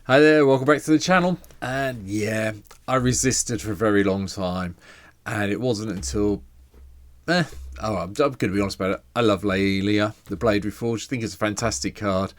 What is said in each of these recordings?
Hi there, welcome back to the channel. And yeah, I resisted for a very long time, and it wasn't until I'm going to be honest about it. I love Laelia, the Blade Reforged. I think it's a fantastic card.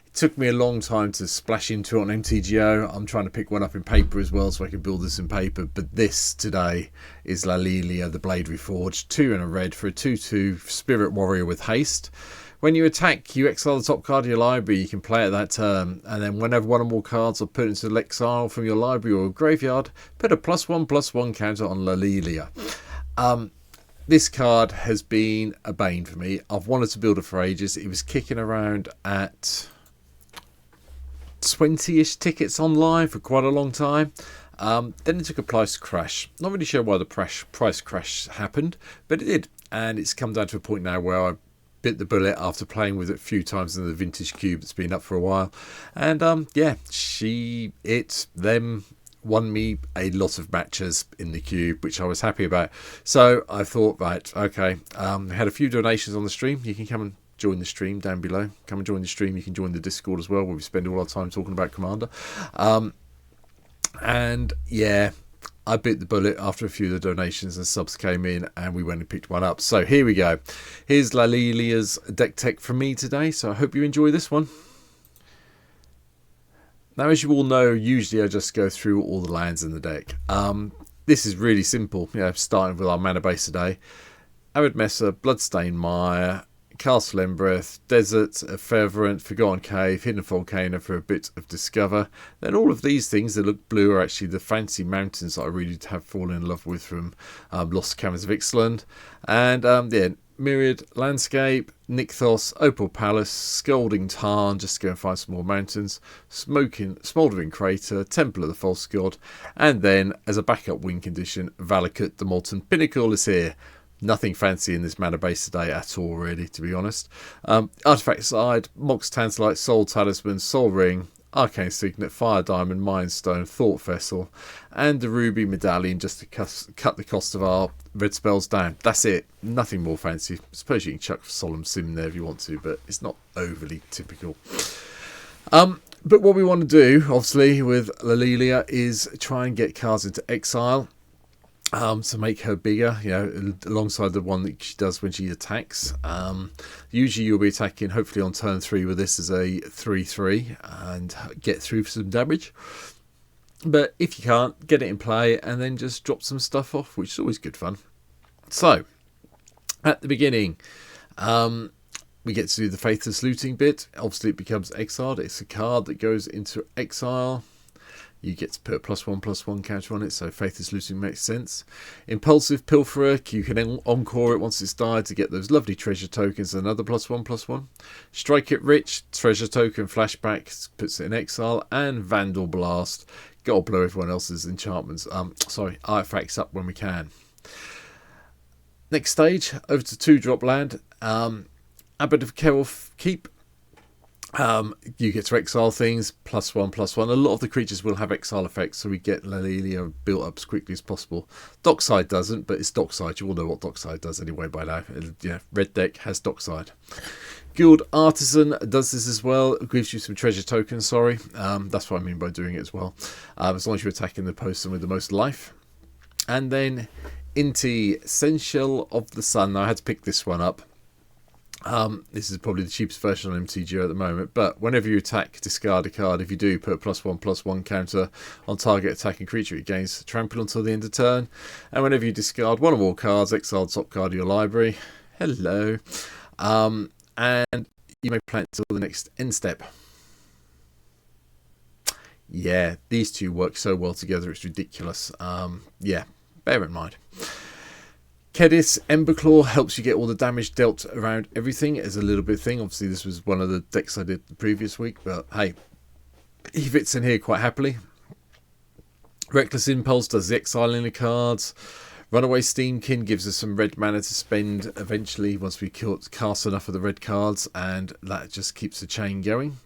It took me a long time to splash into it on MTGO. I'm trying to pick one up in paper as well so I can build this in paper, but this today is Laelia, the Blade Reforged, 2 and a red for a 2/2 Spirit Warrior with haste. When you attack, you exile the top card of your library. You can play it that turn, and then whenever one or more cards are put into exile from your library or graveyard, put a +1/+1 counter on Laelia. This card has been a bane for me. I've wanted to build it for ages. It was kicking around at 20-ish tickets online for quite a long time. Then it took a price crash. Not really sure why the price crash happened, but it did. And it's come down to a point now where I bit the bullet after playing with it a few times in the vintage cube that's been up for a while. And yeah, them won me a lot of matches in the cube, which I was happy about. So I thought, right, okay, had a few donations on the stream. You can come and join the stream down below. Come and join the stream. You can join the Discord as well, where we spend all our time talking about Commander. And yeah, I bit the bullet after a few of the donations and subs came in, and we went and picked one up. So here we go. Here's Laelia's deck tech from me today. So I hope you enjoy this one. Now, as you all know, usually I just go through all the lands in the deck. This is really simple. Starting with our mana base today. Arid Messer, Bloodstained Mire, Castle Embereth, Desert, Fervent, Forgotten Cave, Hidden Volcano for a bit of Discover. Then all of these things that look blue are actually the fancy mountains that I really have fallen in love with from Lost Caverns of Ixalan. And yeah, Myriad Landscape, Nykthos, Opal Palace, Scalding Tarn, just to go and find some more mountains, Smouldering Crater, Temple of the False God, and then as a backup win condition, Valakut the Molten Pinnacle is here. Nothing fancy in this mana base today at all, really, to be honest. Artifact side, Mox Tantalite, Soul Talisman, Soul Ring, Arcane Signet, Fire Diamond, Mind Stone, Thought Vessel, and the Ruby Medallion just to cut the cost of our red spells down. That's it. Nothing more fancy. I suppose you can chuck Solemn Sim there if you want to, but it's not overly typical. But what we want to do, obviously, with Laelia is try and get cards into exile. To make her bigger, alongside the one that she does when she attacks. Usually you'll be attacking, hopefully on turn 3 with this as a 3/3 and get through for some damage. But if you can't, get it in play and then just drop some stuff off, which is always good fun. So, at the beginning, we get to do the Faithless Looting bit. Obviously it becomes exiled. It's a card that goes into exile. You get to put a +1/+1 counter on it, so Faithless Looting makes sense. Impulsive Pilferer, you can encore it once it's died to get those lovely treasure tokens, another +1/+1. Strike It Rich, treasure token, flashback, puts it in exile. And Vandal Blast, gotta blow everyone else's enchantments, artifacts up when we can. Next stage, over to 2-drop land. Abbot of Kelf Keep. You get to exile things, +1/+1. A lot of the creatures will have exile effects, so we get Laelia built up as quickly as possible. Dockside doesn't, but it's Dockside. You all know what Dockside does anyway by now. Red deck has Dockside. Guild Artisan does this as well. It gives you some treasure tokens, sorry. That's what I mean by doing it as well. As long as you're attacking the person with the most life. And then Inti, Essential of the Sun. Now, I had to pick this one up. This is probably the cheapest version on MTGO at the moment, but whenever you attack, discard a card. If you do, put a +1/+1 counter on target attacking creature. It gains trample until the end of turn. And whenever you discard one or more cards, exile the top card of your library. Hello. And you may play it until the next end step. Yeah, these two work so well together, it's ridiculous. Yeah, bear in mind. Kedis Emberclaw helps you get all the damage dealt around everything as a little bit thing. Obviously, this was one of the decks I did the previous week, but hey, he fits in here quite happily. Reckless Impulse does the exiling of cards. Runaway Steamkin gives us some red mana to spend eventually once we cast enough of the red cards, and that just keeps the chain going.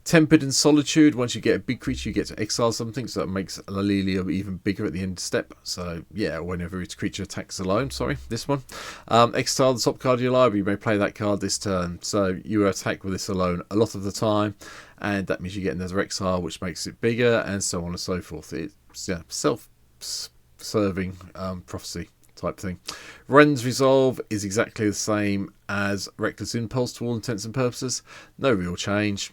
Tempered in Solitude, once you get a big creature you get to exile something, so that makes Laelia even bigger at the end step. So yeah, whenever its creature attacks alone, this one. Exile the top card of your library, you may play that card this turn. So you attack with this alone a lot of the time, and that means you get another exile, which makes it bigger, and so on and so forth. It's self-serving prophecy type thing. Ren's Resolve is exactly the same as Reckless Impulse to all intents and purposes. No real change.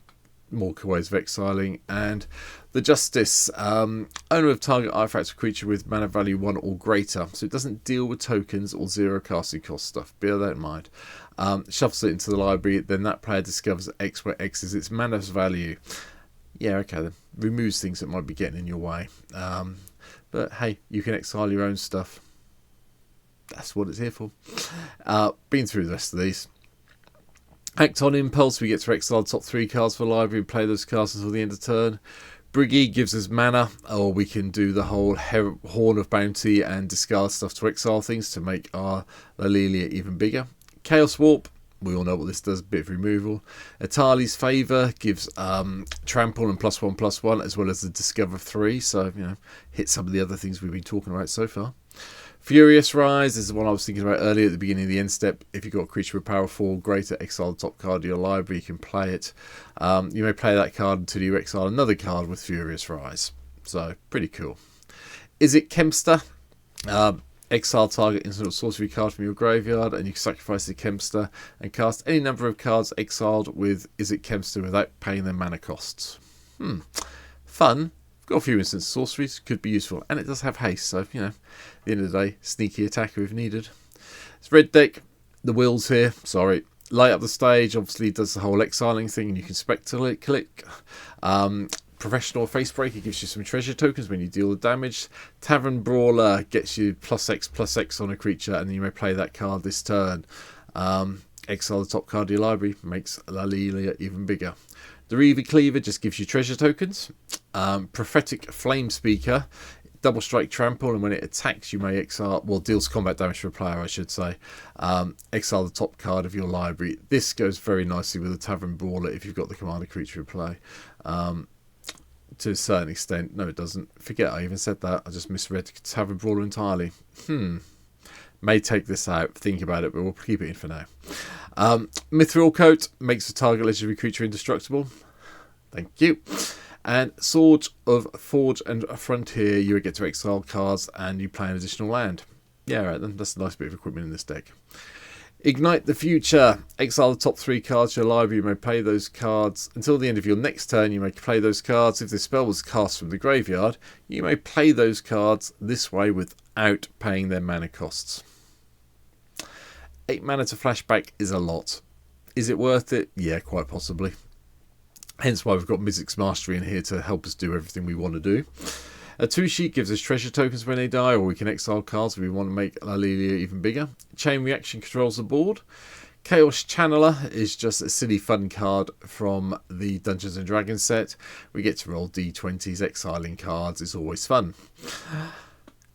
More ways of exiling. And the Justice, owner of target artifact or creature with mana value 1 or greater, so it doesn't deal with tokens or 0 casting cost stuff, bear that in mind. Shuffles it into the library, then that player discovers X, where X is its mana value. Yeah, okay, then removes things that might be getting in your way. But hey, you can exile your own stuff. That's what it's here for. Been through the rest of these. Act on Impulse, we get to exile the top 3 cards for the library and play those cards until the end of turn. Briggy gives us mana, or we can do the whole Horn of Bounty and discard stuff to exile things to make our Laelia even bigger. Chaos Warp, we all know what this does, bit of removal. Atali's Favour gives Trample and +1/+1, as well as the Discover 3, so hit some of the other things we've been talking about so far. Furious Rise is the one I was thinking about earlier at the beginning of the end step. If you've got a creature with power 4 greater, exile the top card of your library, you can play it. You may play that card until you exile another card with Furious Rise. So, pretty cool. Is it Kempster? Exile target instant or sorcery card from your graveyard, and you can sacrifice the Kempster and cast any number of cards exiled with Is it Kempster without paying their mana costs. Fun. Got a few instant sorceries, could be useful, and it does have haste, so at the end of the day, sneaky attacker if needed. It's red deck, the wheels here, sorry. Light up the stage, obviously does the whole exiling thing, and you can spectre click. Professional Facebreaker gives you some treasure tokens when you deal the damage. Tavern Brawler gets you +X on a creature, and then you may play that card this turn. Exile the top card of your library, makes Laelia even bigger. The Reaver Cleaver just gives you treasure tokens. Prophetic Flame Speaker, double strike trample, and when it attacks you may exile, well, deals combat damage for a player I should say. Exile the top card of your library. This goes very nicely with a Tavern Brawler if you've got the commander creature in play. To a certain extent, no it doesn't. Forget I even said that, I just misread Tavern Brawler entirely. May take this out, think about it, but we'll keep it in for now. Mithril Coat makes the target legendary creature indestructible. Thank you. And Sword of Forge and Frontier, you get to exile cards and you play an additional land. Yeah, right then, that's a nice bit of equipment in this deck. Ignite the Future. Exile the top 3 cards to your library. You may play those cards until the end of your next turn. You may play those cards. If the spell was cast from the graveyard, you may play those cards this way without paying their mana costs. 8 mana to flashback is a lot. Is it worth it? Yeah, quite possibly. Hence why we've got Mizzix's Mastery in here to help us do everything we want to do. A 2-sheet gives us treasure tokens when they die, or we can exile cards if we want to make Laelia even bigger. Chain Reaction controls the board. Chaos Channeler is just a silly fun card from the Dungeons and Dragons set. We get to roll d20s, exiling cards is always fun.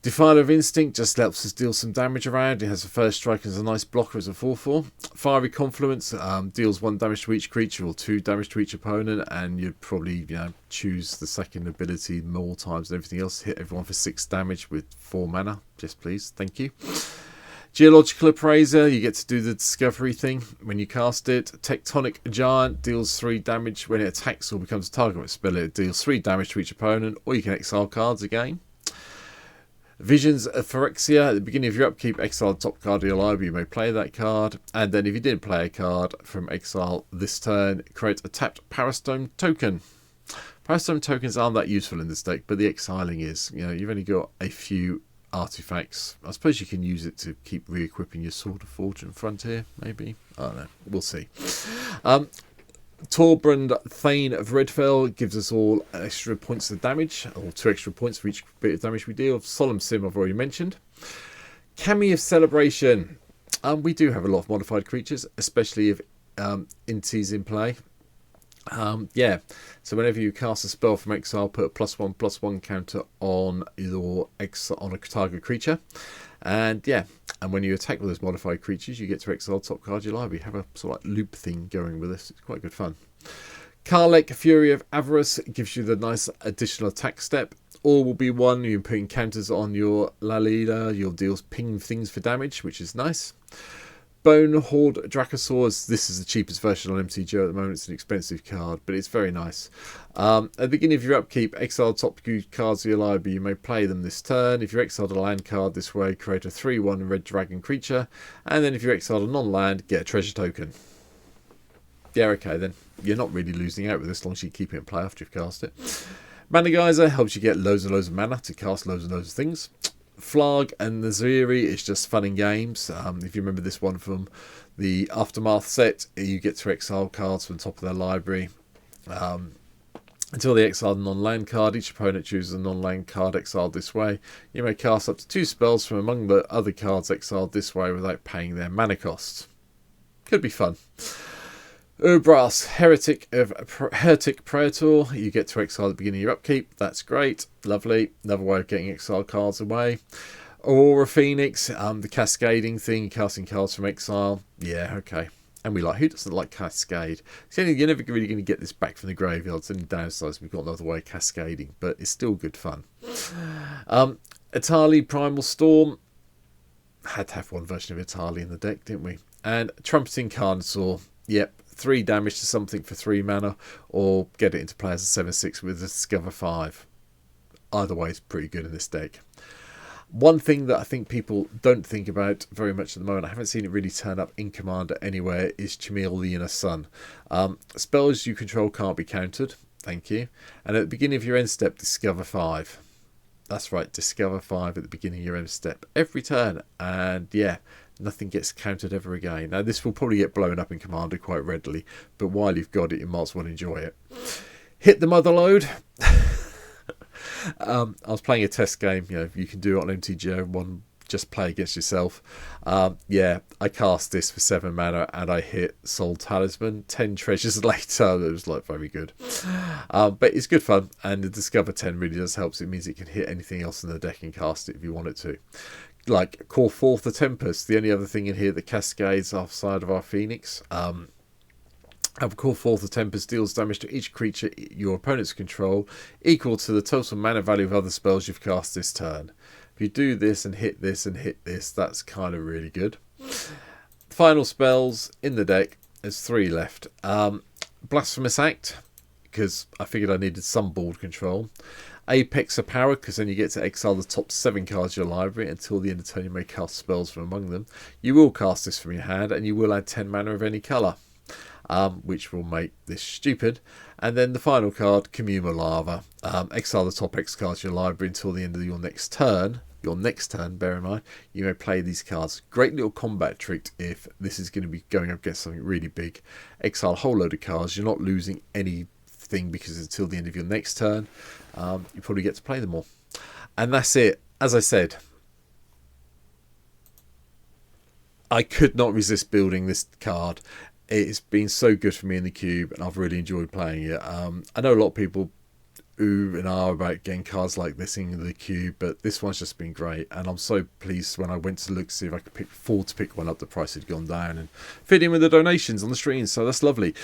Defiler of Instinct just helps us deal some damage around. It has a first strike as a nice blocker as a 4/4. Fiery Confluence deals 1 damage to each creature or 2 damage to each opponent, and you'd probably choose the second ability more times than everything else. Hit everyone for 6 damage with 4 mana. Yes, please. Thank you. Geological Appraiser, you get to do the discovery thing when you cast it. Tectonic Giant deals 3 damage when it attacks or becomes a target with a spell. It deals 3 damage to each opponent, or you can exile cards again. Visions of Phyrexia, at the beginning of your upkeep, exile the top card of your library, you may play that card, and then if you didn't play a card from exile this turn, create a tapped Powerstone token. Powerstone tokens aren't that useful in this deck, but the exiling is. You've only got a few artifacts. I suppose you can use it to keep re-equipping your Sword of Forge and Frontier, maybe. I don't know, we'll see. Torbrand Thane of Redfell gives us all extra points of damage, or 2 extra points for each bit of damage we deal. Solemn Sim I've already mentioned. Kami of Celebration. We do have a lot of modified creatures, especially if Inti's in play. So whenever you cast a spell from exile, put a +1/+1 counter on on a target creature. And when you attack with those modified creatures, you get to exile top card of your library. Have a sort of like loop thing going with this. It's quite good fun. Karlek, Fury of Avarice, gives you the nice additional attack step. All will be 1. You're putting counters on your Laelia. You'll deal ping things for damage, which is nice. Bone Horde Dracosaurus. This is the cheapest version on MTGO at the moment. It's an expensive card, but it's very nice. At the beginning of your upkeep, exile top two cards of your library. You may play them this turn. If you exiled a land card this way, create a 3/1 red dragon creature. And then if you exiled a non-land, get a treasure token. Yeah, okay then. You're not really losing out with this as long as you keep it in play after you've cast it. Mana Geyser helps you get loads and loads of mana to cast loads and loads of things. Flarg and Naziri is just fun and games. If you remember this one from the Aftermath set, you get to exile cards from the top of their library. Until they exile a non-land card, each opponent chooses a non-land card exiled this way. You may cast up to 2 spells from among the other cards exiled this way without paying their mana cost. Could be fun. Urbras, Heretic Praetor. You get to exile at the beginning of your upkeep. That's great. Lovely. Another way of getting exiled cards away. Aurora Phoenix, the cascading thing, casting cards from exile. Yeah, okay. And we like, who doesn't like Cascade? You're never really going to get this back from the graveyard. It's only downside we've got another way of cascading, but it's still good fun. Atali Primal Storm. Had to have one version of Atali in the deck, didn't we? And Trumpeting Carnosaur. Yep. 3 damage to something for 3 mana, or get it into play as a 7/6 with a Discover 5. Either way is pretty good in this deck. One thing that I think people don't think about very much at the moment, I haven't seen it really turn up in Commander anywhere, is Chamil the Inner Sun. Spells you control can't be countered, thank you. And at the beginning of your end step, Discover 5. That's right, Discover 5 at the beginning of your end step every turn, and yeah, nothing gets countered ever again. Now this will probably get blown up in Commander quite readily, but while you've got it, you might as well enjoy it. Hit the Mother Load. I was playing a test game. You can do it on MTGO. One, just play against yourself. Yeah, I cast this for 7 mana and I hit Soul Talisman. 10 treasures later, it was like very good. But it's good fun, and the Discover 10 really does help. It means it can hit anything else in the deck and cast it if you want it to. Like call forth the Tempest, the only other thing in here that cascades outside of our Phoenix. Have call forth the Tempest, deals damage to each creature your opponents control, equal to the total mana value of other spells you've cast this turn. If you do this and hit this and hit this, that's kind of really good. Final spells in the deck, there's 3 left. Blasphemous Act, because I figured I needed some board control. Apex of Power, because then you get to exile the top 7 cards of your library. Until the end of turn you may cast spells from among them. You will cast this from your hand, and you will add 10 mana of any colour, which will make this stupid. And then the final card, Commuma Lava. Exile the top X cards of your library until the end of your next turn. Your next turn, bear in mind, you may play these cards. Great little combat trick if this is going to be going up against something really big. Exile a whole load of cards. You're not losing anything because it's until the end of your next turn. You probably get to play them all. And that's it. As I said, I could not resist building this card. It's been so good for me in the cube, and I've really enjoyed playing it. I know a lot of people ooh and ah about getting cards like this in the cube, but this one's just been great, and I'm so pleased when I went to look to see if I could afford to pick one up. The price had gone down and fit in with the donations on the stream, so that's lovely.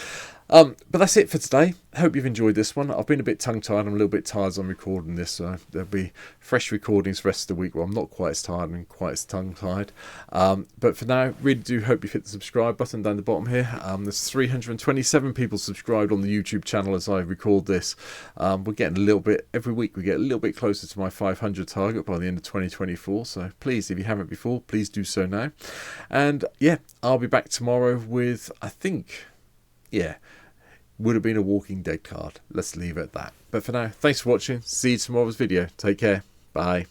But that's it for today. I hope you've enjoyed this one. I've been a bit tongue-tied. I'm a little bit tired as I'm recording this, so there'll be fresh recordings the rest of the week where I'm not quite as tired and quite as tongue-tied. But for now, really do hope you've hit the subscribe button down the bottom here. There's 327 people subscribed on the YouTube channel as I record this. We're getting a little bit, every week we get a little bit closer to my 500 target by the end of 2024. So please, if you haven't before, please do so now. And yeah, I'll be back tomorrow with, I think, yeah, would have been a Walking Dead card. Let's leave it at that. But for now, thanks for watching. See you tomorrow's video. Take care. Bye.